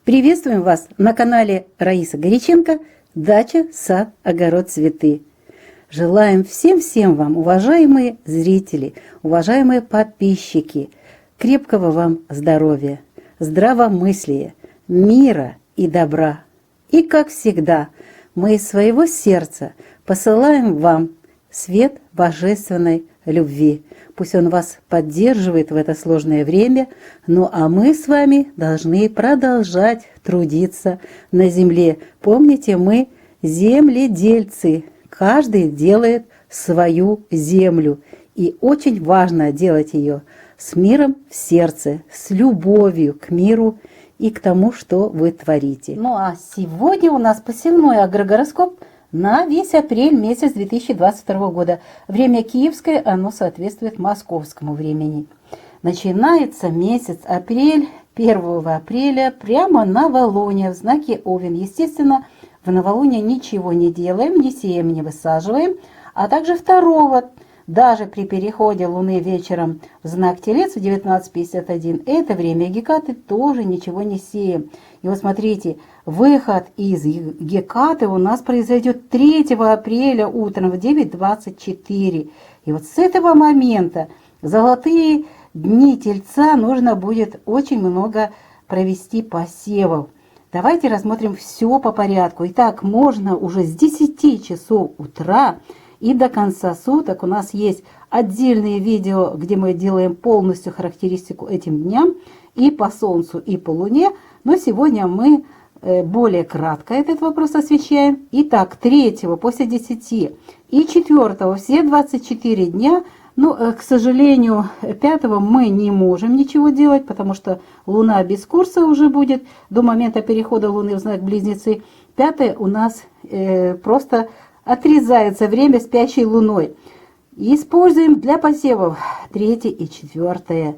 Приветствуем вас на канале Раиса Горяченко «Дача, сад, огород, цветы». Желаем всем вам, уважаемые зрители, уважаемые подписчики, крепкого вам здоровья, здравомыслия, мира и добра. И, как всегда, мы из своего сердца посылаем вам свет божественной любви. Пусть он вас поддерживает в это сложное время, ну а мы с вами должны продолжать трудиться на земле. Помните, мы земледельцы, каждый делает свою землю. И очень важно делать ее с миром в сердце, с любовью к миру и к тому, что вы творите. Ну а сегодня у нас посевной агрогороскоп на весь апрель месяц 2022 года. Время киевское, оно соответствует московскому времени. Начинается месяц апрель 1 апреля прямо на новолуние в знаке Овен. Естественно, в новолуние ничего не делаем, не сеем, не высаживаем. А также 2 даже при переходе Луны вечером в знак Телец в 19:51, это время Гекаты, тоже ничего не сеем. И вот смотрите, выход из Гекаты у нас произойдет 3 апреля утром в 9:24. И вот с этого момента золотые дни Тельца нужно будет очень много провести посевов. Давайте рассмотрим все по порядку. Итак, можно уже с 10 часов утра и до конца суток. У нас есть отдельные видео, где мы делаем полностью характеристику этим дням и по Солнцу, и по Луне. Но сегодня мы более кратко этот вопрос освещаем. Итак, 3 после 10 и 4 все 24 дня. Но, к сожалению, 5 мы не можем ничего делать, потому что Луна без курса уже будет до момента перехода Луны в знак Близнецы. 5 у нас просто отрезается время спящей Луной. Используем для посевов 3 и 4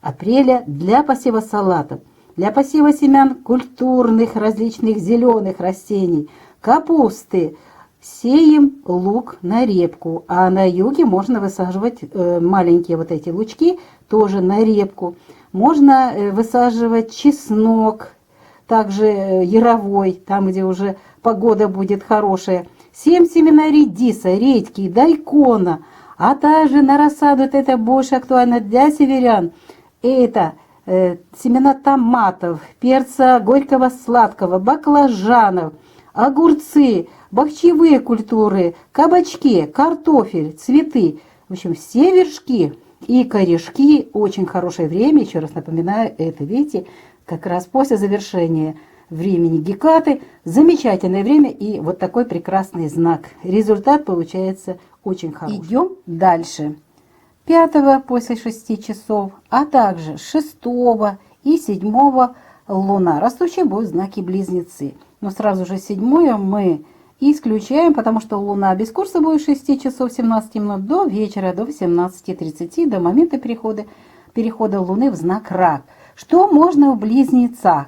апреля для посева салатов, для посева семян культурных различных зеленых растений, капусты. Сеем лук на репку, а на юге можно высаживать маленькие вот эти лучки тоже на репку. Можно высаживать чеснок, также яровой, там где уже погода будет хорошая. Сеем семена редиса, редьки, дайкона, а также на рассаду, это больше актуально для северян. Это семена томатов, перца горького сладкого, баклажанов, огурцы, бахчевые культуры, кабачки, картофель, цветы. В общем, все вершки и корешки. Очень хорошее время, еще раз напоминаю, это, видите, как раз после завершения времени Гекаты. Замечательное время и вот такой прекрасный знак. Результат получается очень хороший. Идем дальше. 5 после 6 часов, а также 6 и 7 Луна. Растущие будут знаки Близнецы. Но сразу же 7 мы исключаем, потому что Луна без курса будет 6 часов 17 минут до вечера, до 18:30, до момента перехода Луны в знак Рак. Что можно в Близнецах?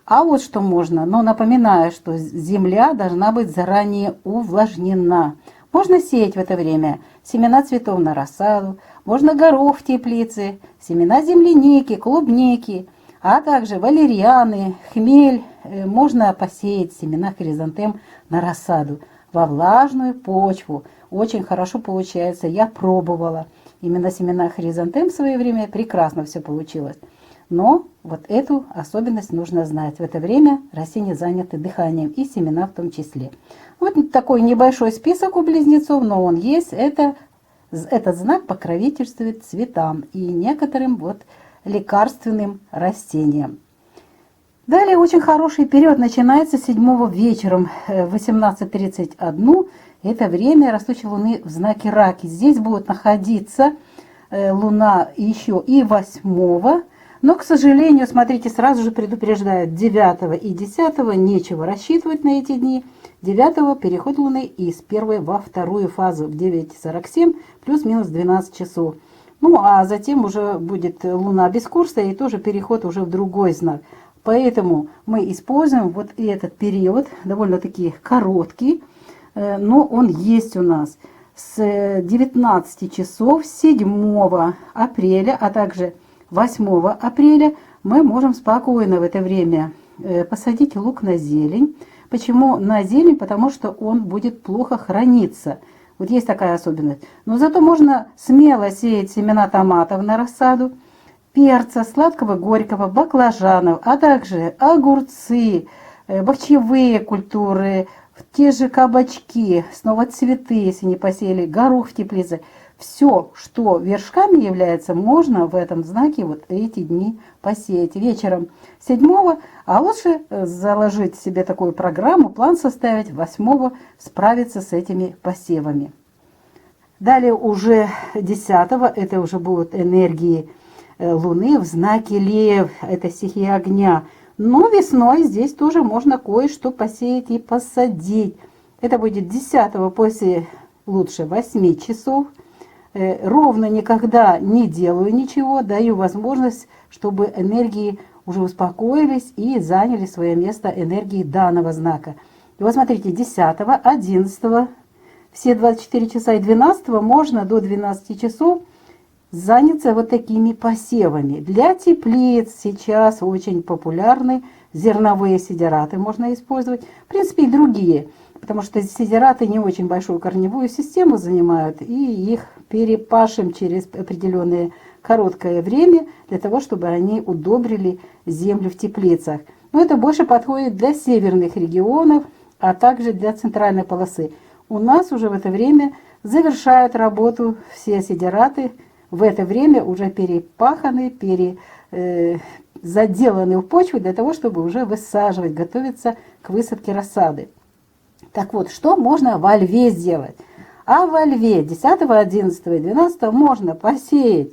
А вот что можно, но напоминаю, что Земля должна быть заранее увлажнена. Можно сеять в это время семена цветов на рассаду, можно горох в теплице, семена земляники, клубники, а также валерианы, хмель. Можно посеять семена хризантем на рассаду во влажную почву. Очень хорошо получается, я пробовала. Именно семена хризантем в свое время прекрасно все получилось. Но вот эту особенность нужно знать. В это время растения заняты дыханием и семена в том числе. Вот такой небольшой список у близнецов, но он есть. Этот знак покровительствует цветам и некоторым вот лекарственным растениям. Далее очень хороший период начинается 7 вечером в 18:31. Это время растущей Луны в знаке Раки. Здесь будет находиться Луна еще и 8. Но, к сожалению, смотрите, сразу же предупреждают, 9 и 10 нечего рассчитывать на эти дни. 9 переход Луны из 1 во 2 фазу в 9:47 плюс-минус 12 часов. Ну, а затем уже будет Луна без курса и тоже переход уже в другой знак. Поэтому мы используем вот этот период, довольно-таки короткий, но он есть у нас с 19 часов 7 апреля, а также 8 апреля мы можем спокойно в это время посадить лук на зелень. Почему на зелень? Потому что он будет плохо храниться. Вот есть такая особенность. Но зато можно смело сеять семена томатов на рассаду, перца, сладкого, горького, баклажанов, а также огурцы, бахчевые культуры, те же кабачки, снова цветы, если не посеяли, горох в теплице. Все, что вершками является, можно в этом знаке вот эти дни посеять. Вечером 7-го, а лучше заложить себе такую программу, план составить 8-го, справиться с этими посевами. Далее уже 10-го, это уже будут энергии Луны в знаке Лев, это стихия огня. Но весной здесь тоже можно кое-что посеять и посадить. Это будет 10-го после лучше 8 часов. Ровно никогда не делаю ничего, даю возможность, чтобы энергии уже успокоились и заняли свое место энергии данного знака. И вот смотрите, 10-го, 11-го, все 24 часа и 12-го можно до 12 часов заняться вот такими посевами. Для теплиц сейчас очень популярны зерновые сидераты, можно использовать. В принципе, и другие, потому что сидераты не очень большую корневую систему занимают, и их перепашем через определенное короткое время для того, чтобы они удобрили землю в теплицах. Но это больше подходит для северных регионов, а также для центральной полосы. У нас уже в это время завершают работу все сидераты, в это время уже перепаханы, заделаны в почву для того, чтобы уже высаживать, готовиться к высадке рассады. Так вот, что можно во льве сделать? А во льве 10, 11 и 12 можно посеять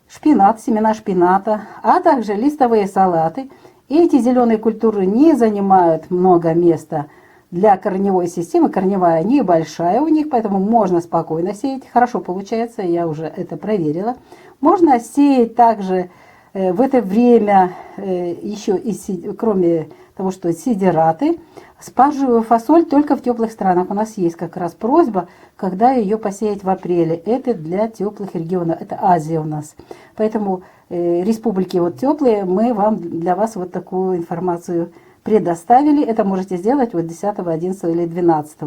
шпинат, семена шпината, а также листовые салаты. Эти зеленые культуры не занимают много места для корневой системы. Корневая небольшая у них, поэтому можно спокойно сеять. Хорошо получается, я уже это проверила. Можно сеять также в это время, еще и кроме того, что сидераты, спаржевую фасоль только в теплых странах. У нас есть как раз просьба, когда ее посеять в апреле. Это для теплых регионов, это Азия у нас. Поэтому республики вот теплые, мы для вас вот такую информацию предоставили. Это можете сделать вот 10, 11 или 12.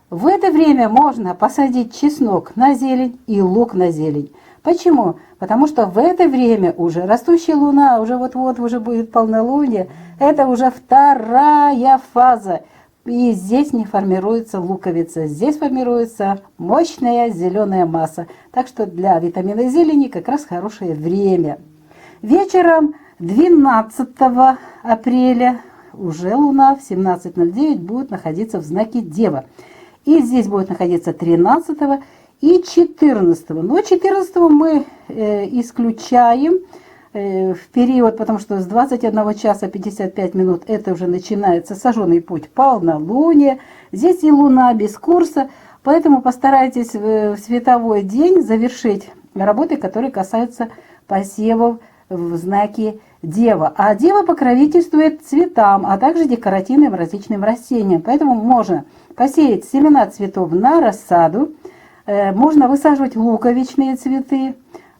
В это время можно посадить чеснок на зелень и лук на зелень. Почему? Потому что в это время уже растущая луна, уже вот-вот уже будет полнолуние, это уже вторая фаза. И здесь не формируется луковица, здесь формируется мощная зеленая масса. Так что для витамина зелени как раз хорошее время. Вечером 12 апреля уже луна в 17:09 будет находиться в знаке Дева. И здесь будет находиться 13 и 14. Но 14 мы исключаем в период, потому что с 21 часа 55 минут это уже начинается сожженный путь полнолуния. Здесь и луна без курса, поэтому постарайтесь в световой день завершить работы, которые касаются посевов в знаке Дева. А Дева покровительствует цветам, а также декоративным различным растениям. Поэтому можно посеять семена цветов на рассаду, можно высаживать луковичные цветы,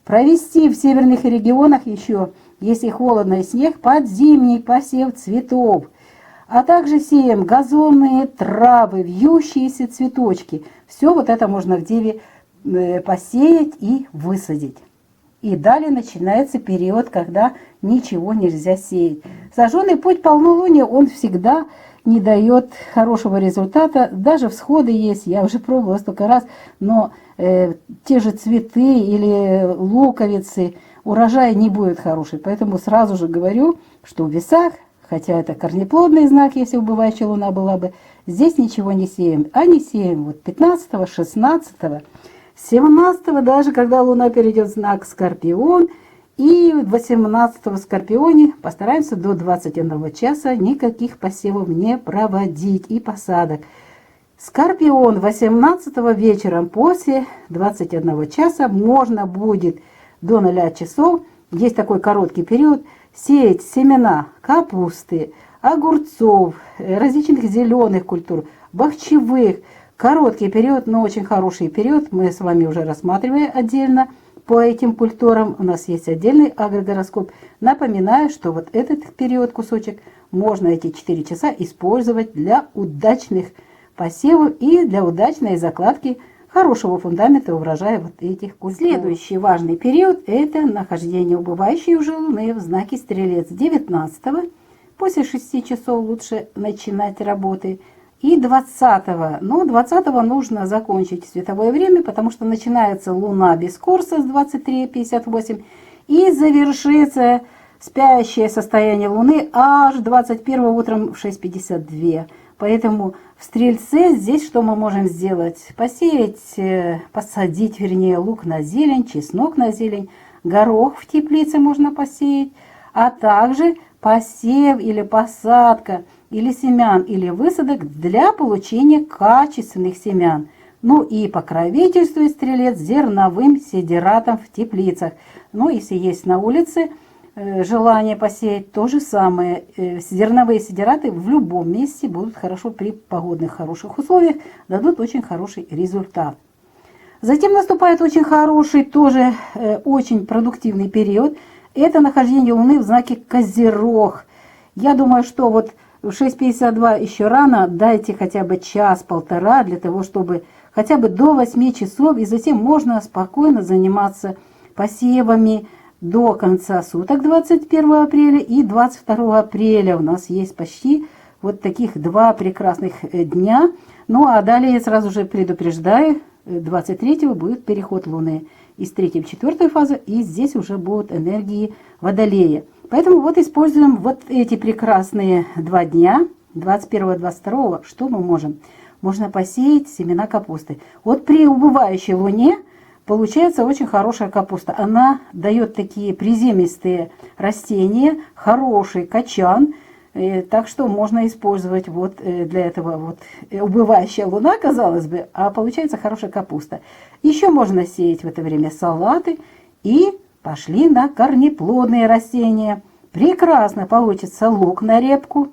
провести в северных регионах еще, если холодно и снег, подзимний посев цветов. А также сеем газонные травы, вьющиеся цветочки. Все вот это можно в Деве посеять и высадить. И далее начинается период, когда ничего нельзя сеять. Сожженный путь полнолуния, он всегда не дает хорошего результата. Даже всходы есть, я уже пробовала столько раз, но те же цветы или луковицы, урожай не будет хороший. Поэтому сразу же говорю, что в весах, хотя это корнеплодный знак, если убывающая луна была бы, здесь ничего не сеем. А не сеем вот 15, 16, 17, даже когда луна перейдет в знак Скорпион, и 18 в Скорпионе постараемся до 21 часа никаких посевов не проводить и посадок. Скорпион 18 вечером после 21 часа можно будет до 0 часов, есть такой короткий период, сеять семена капусты, огурцов, различных зеленых культур, бахчевых. Короткий период, но очень хороший период, мы с вами уже рассматривали отдельно по этим культурам. У нас есть отдельный агрогороскоп. Напоминаю, что вот этот период, кусочек, можно эти 4 часа использовать для удачных посевов и для удачной закладки хорошего фундамента урожая вот этих культур. Следующий важный период – это нахождение убывающей уже Луны в знаке Стрелец 19-го. После 6 часов лучше начинать работы. И 20-го. Но 20-го нужно закончить световое время, потому что начинается Луна без курса с 23:58 и завершится спящее состояние Луны аж 21-го утром в 6:52. Поэтому в Стрельце здесь что мы можем сделать? Посадить, вернее, лук на зелень, чеснок на зелень, горох в теплице можно посеять, а также посев или посадка или семян, или высадок для получения качественных семян. Ну и покровительствует Стрелец зерновым сидератом в теплицах. Ну, если есть на улице желание посеять, то же самое. Зерновые сидераты в любом месте будут хорошо при погодных хороших условиях, дадут очень хороший результат. Затем наступает очень хороший, тоже очень продуктивный период. Это нахождение Луны в знаке Козерог. Я думаю, что вот в 6:52 еще рано, дайте хотя бы час-полтора для того, чтобы хотя бы до 8 часов, и затем можно спокойно заниматься посевами до конца суток 21 апреля и 22 апреля. У нас есть почти вот таких 2 прекрасных дня. Ну а далее я сразу же предупреждаю, 23-го будет переход Луны из 3-й в 4-ю фазу, и здесь уже будут энергии Водолея. Поэтому вот используем вот эти прекрасные 2 дня, 21 и 22, что мы можем? Можно посеять семена капусты. Вот при убывающей Луне получается очень хорошая капуста. Она дает такие приземистые растения, хороший качан, так что можно использовать вот для этого вот убывающая Луна, казалось бы, а получается хорошая капуста. Еще можно сеять в это время салаты и пошли на корнеплодные растения. Прекрасно получится лук на репку.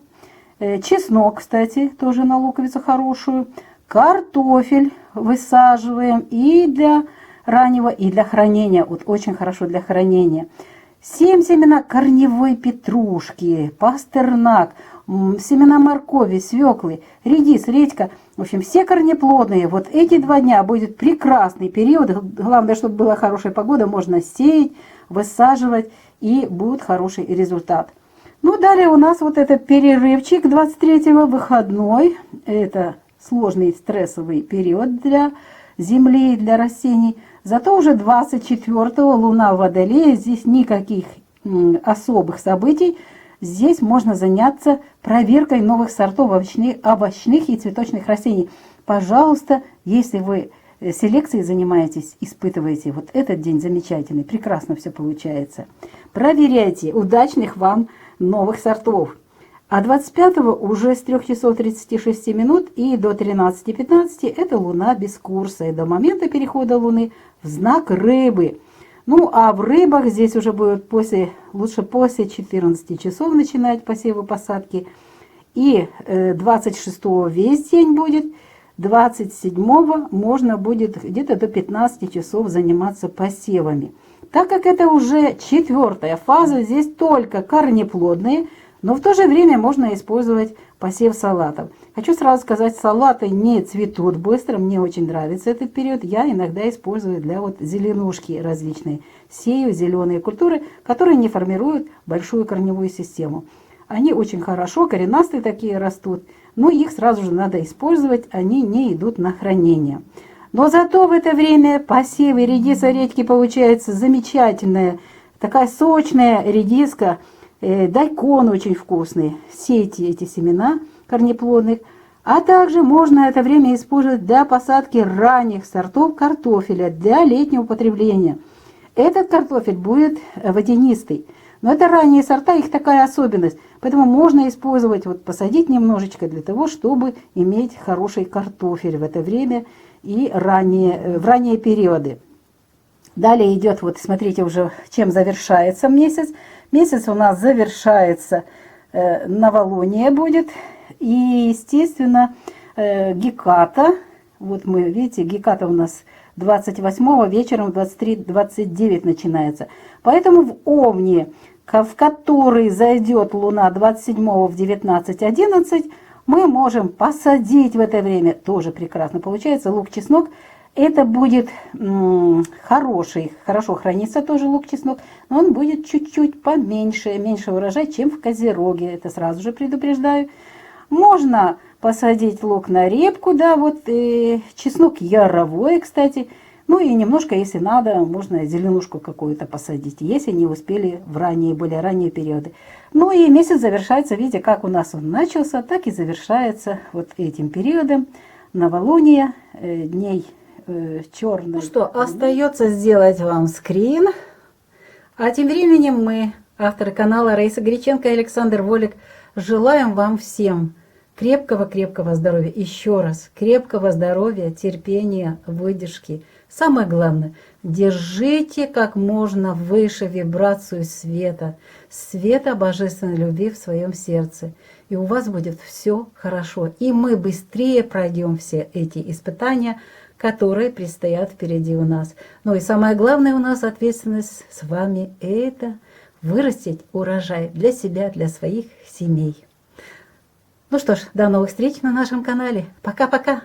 Чеснок, кстати, тоже на луковицу хорошую. Картофель высаживаем и для раннего, и для хранения. Вот очень хорошо для хранения. Сеем семена корневой петрушки, пастернак, семена моркови, свеклы, редис, редька. В общем, все корнеплодные. Вот эти 2 дня будет прекрасный период. Главное, чтобы была хорошая погода, можно сеять, высаживать, и будет хороший результат. Ну, далее у нас вот этот перерывчик 23-го, выходной. Это сложный стрессовый период для Земли и для растений. Зато уже 24-го Луна в Водолее, здесь никаких особых событий. Здесь можно заняться проверкой новых сортов овощных и цветочных растений. Пожалуйста, если вы селекцией занимаетесь, испытываете, вот этот день замечательный, прекрасно все получается. Проверяйте удачных вам новых сортов. А 25-го уже с 3 часов 36 минут и до 13:15 это Луна без курса. И до момента перехода Луны в знак Рыбы. Ну а в Рыбах здесь уже будет лучше после 14 часов начинать посевы, посадки. И 26-го весь день будет. 27-го можно будет где-то до 15 часов заниматься посевами. Так как это уже 4-я фаза, здесь только корнеплодные, но в то же время можно использовать посев салатов. Хочу сразу сказать, салаты не цветут быстро, мне очень нравится этот период. Я иногда использую для вот зеленушки различные. Сею зеленые культуры, которые не формируют большую корневую систему. Они очень хорошо, коренастые такие растут, но их сразу же надо использовать, они не идут на хранение. Но зато в это время посевы редиса, редьки получается замечательная, такая сочная редиска, дайкон очень вкусный. Сейте эти семена корнеплодных. А также можно это время использовать для посадки ранних сортов картофеля для летнего потребления. Этот картофель будет водянистый. Но это ранние сорта, их такая особенность. Поэтому можно использовать, вот посадить немножечко для того, чтобы иметь хороший картофель в это время и в ранние периоды. Далее идет, вот смотрите уже, чем завершается месяц. Месяц у нас завершается, новолуние будет. И, естественно, Геката. Вот мы, видите, Геката у нас 28 вечером в 23:29 начинается. Поэтому в Овне, в который зайдет Луна 27 в 19:11, мы можем посадить в это время, тоже прекрасно получается, лук-чеснок. Это будет хороший, хорошо хранится тоже лук-чеснок, но он будет чуть-чуть поменьше, меньше урожай, чем в Козероге, это сразу же предупреждаю. Можно посадить лук на репку, да, вот чеснок яровой, кстати. Ну и немножко, если надо, можно зеленушку какую-то посадить, если не успели в ранние, более ранние периоды. Ну и месяц завершается, видите, как у нас он начался, так и завершается вот этим периодом новолуния, дней черной. Ну что, остается сделать вам скрин. А тем временем мы, авторы канала Раиса Греченко и Александр Волик, желаем вам всем крепкого-крепкого здоровья. Еще раз, крепкого здоровья, терпения, выдержки. Самое главное, держите как можно выше вибрацию света, света божественной любви в своем сердце. И у вас будет все хорошо. И мы быстрее пройдем все эти испытания, которые предстоят впереди у нас. Ну и самое главное у нас ответственность с вами – это вырастить урожай для себя, для своих семей. Ну что ж, до новых встреч на нашем канале. Пока-пока!